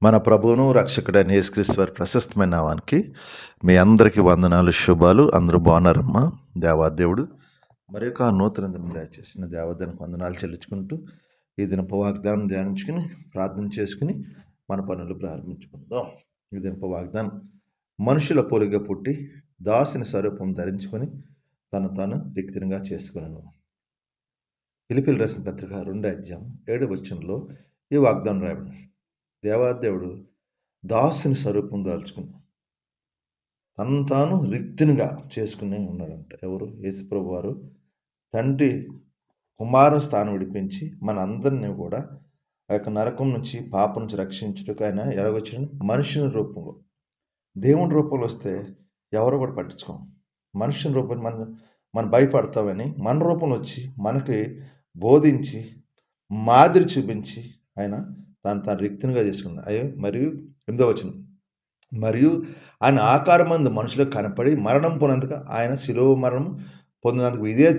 మన ప్రభువును రక్షకుడైన యేసుక్రీస్తు వారి ప్రశస్తమైన నామానికి మీ అందరికీ వందనాలు, శుభాలు. అందరూ బాగున్నారమ్మా. దేవాదేవుడు మరి యొక్క నూతన దినం దయచేసిన దేవాదానికి వందనాలు చెల్లించుకుంటూ ఈ దినపు వాగ్దానం ధ్యానించుకుని ప్రార్థన చేసుకుని మన పనులు ప్రారంభించుకుందాం. ఈ దినపు వాగ్దానం, మనుషుల పోలిగా పుట్టి దాసుని స్వరూపం ధరించుకొని తను తాను రిక్తినిగా చేసుకున్నాను. ఫిలిప్పీయులకు రాసిన పత్రిక 2:7 ఈ వాగ్దానం రాయబడింది. దేవాదేవుడు దాసుని స్వరూపం దాల్చుకుని తను తాను రిక్తునిగా చేసుకుని ఉన్నాడంట. ఎవరు? యేసుప్రభు వారు తండ్రి కుమారుని స్థానం విడిపించి మన అందరినీ కూడా ఆ యొక్క నరకం నుంచి, పాపం నుంచి రక్షించుటకు ఆయన ఎలాగొచ్చిన మనుషుని రూపంలో, దేవుని రూపంలో వస్తే ఎవరు కూడా పట్టించుకోం. మనుషుని రూపం మనం భయపడతామని మన రూపంలో వచ్చి మనకి బోధించి మాదిరి చూపించి ఆయన తాను రిక్తునిగా చేసుకున్నాడు. మరియు 8వ మరియు ఆయన ఆకారమందు మనుషులకు కనపడి మరణం పొందినందుకు ఆయన శిలువ మరణం పొందినందుకు విధేయత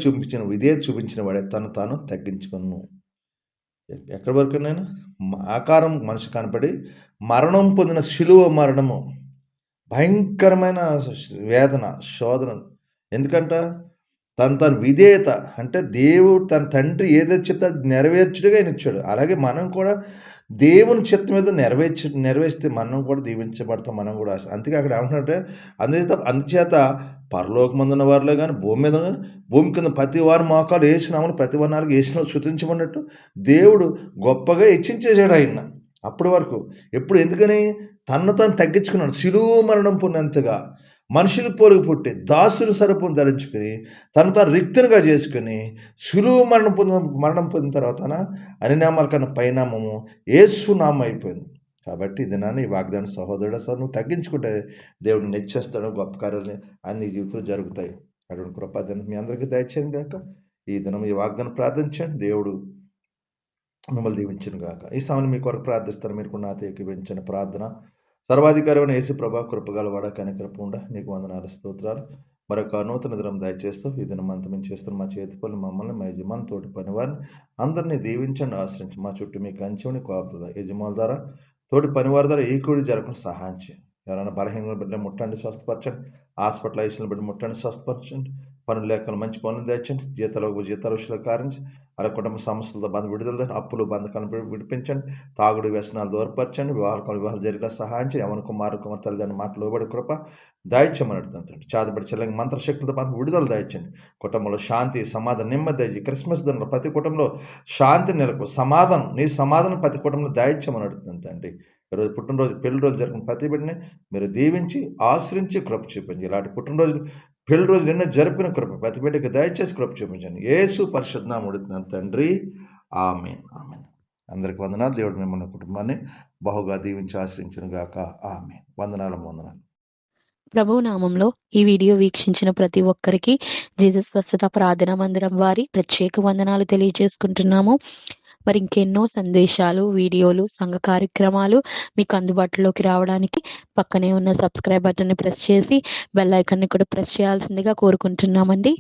చూపించిన వాడే తను తాను తగ్గించుకున్నాను. ఎక్కడి వరకు నేను ఆకారం మనిషి కనపడి మరణం పొందిన శిలువ మరణము భయంకరమైన వేదన, శోధన. ఎందుకంట తన విధేయత అంటే దేవుడు తన తండ్రి ఏదైతే చెప్తే అది నెరవేర్చుడుగా ఆయన ఇచ్చాడు. అలాగే మనం కూడా దేవుని చిత్తం మీద నెరవేర్చితే మనం కూడా దీవించబడతాం. మనం కూడా అందుకే అక్కడ ఏమంటున్నట్టే అందుచేత పరలోకమందున్న వారిలో కానీ భూమి కింద ప్రతి వారి మోకాలు వేసినామని ప్రతి వారికి వేసిన శృతించమన్నట్టు దేవుడు గొప్పగా హెచ్చించేసాడు ఆయన. అప్పటి వరకు ఎప్పుడు ఎందుకని తను తగ్గించుకున్నాడు. శిలువ మరణం పొందినంతగా మనుషులు పోలికి పుట్టి దాసుని స్వరూపం ధరించుకుని తను తాను రిక్తునిగా చేసుకుని శిలువ మరణం పొందిన తర్వాత అన్ని నామాల కన్నా పైనామము యేసు నామం అయిపోయింది. కాబట్టి ఈ వాగ్దాన సహోదరుడు సార్ నువ్వు తగ్గించుకుంటే దేవుడిని నెచ్చేస్తాడు. గొప్ప కార్యాలు అన్ని జీవితంలో జరుగుతాయి. అటువంటి కృపాదాన్ని మీ అందరికీ దయచేయండి గాక. ఈ దినం ఈ వాగ్దానం ప్రార్థించండి. దేవుడు మిమ్మల్ని దీవించను గాక. ఈ సమయంలో మీ కొరకు ప్రార్థిస్తారు. మీరు నాతో ఏకీభవించండి. ప్రార్థన. సర్వాధికారమైన యేసు ప్రభా, కృపగలవాడ, కనికరపుండ, నీకు వందనాలు, స్తోత్రాలు. మరొక నూతన దినం దయచేస్తూ ఈ దినం అంతా మేము చేస్తున్న మా చేతి పనులు, మమ్మల్ని, మా యజమాని, తోటి పని వారిని అందరినీ దీవించండి, ఆశ్రయించి మా చుట్టూ మీ కంచెని కోపుతుందా యజమానుల ద్వారా, తోటి పనివారి ద్వారా ఈ కూడి జరగకుండా సహాయం చేయండి. ఎవరైనా బలహీనలు బిడ్డ ముట్టండి, స్వస్థపరచండి. హాస్పిటల్ ఐసీలు బిడ్డ ముట్టండి, స్వస్థపరచండి. పనులు లేకుండా మంచి పనులు తెచ్చండి. జీతాల విషయాలు కారించి అలా కుటుంబ సమస్యలతో బంధ విడుదల, అప్పులు బంధకాలను విడిపించండి. తాగుడు వ్యసనాలు దూరపరచండి. వివాహాలు జరిగే సహాయం చేయండి. ఎవరి కుమారు తల్లిదండ్రుల మాటలు లోబడి కృప దాయిచ్చమని చాదబడి చెల్లని మంత్రశక్తులతో బంధ విడుదల దాయించండి. కుటుంబంలో శాంతి, సమాధానం, నెమ్మది దయచి క్రిస్మస్ దినంలో ప్రతి కుటుంబంలో శాంతి నెలకు సమాధానం, నీ సమాధానం ప్రతి కుటుంబంలో దాయిచ్చమని అడుగుతుంది తండ్రి. ఈరోజు పుట్టినరోజు, పెళ్లి రోజు జరుగుతున్న ప్రతి బిడ్డని మీరు దీవించి ఆశ్రయించి కృప చూపించి ఇలాంటి పుట్టినరోజు, పెళ్లి రోజు నిన్న జరిపిన కృప ప్రతి బిడ్డకి దయచేసి కృప చూపించండి. యేసు పరిశుద్ధ నామమున అడుగుతున్నాను తండ్రి, ఆమేన్, ఆమేన్. అందరికి వందనాలు. దేవుడు మిమ్మల్ని కుటుంబాన్ని బహుగా దీవించి ఆశ్రయించును గాక. ఆమేన్. వందనాలు. ప్రభు నామంలో ఈ వీడియో వీక్షించిన ప్రతి ఒక్కరికి జీసస్ స్వస్థత ప్రార్థనా మందిరం వారి ప్రత్యేక వందనాలు తెలియజేసుకుంటున్నాము. మరి ఇంకెన్నో సందేశాలు, వీడియోలు, సంఘ కార్యక్రమాలు మీకు అందుబాటులోకి రావడానికి పక్కనే ఉన్న సబ్స్క్రైబ్ బటన్ని ప్రెస్ చేసి బెల్ ఐకాన్ని కూడా ప్రెస్ చేయాల్సిందిగా కోరుకుంటున్నామండి.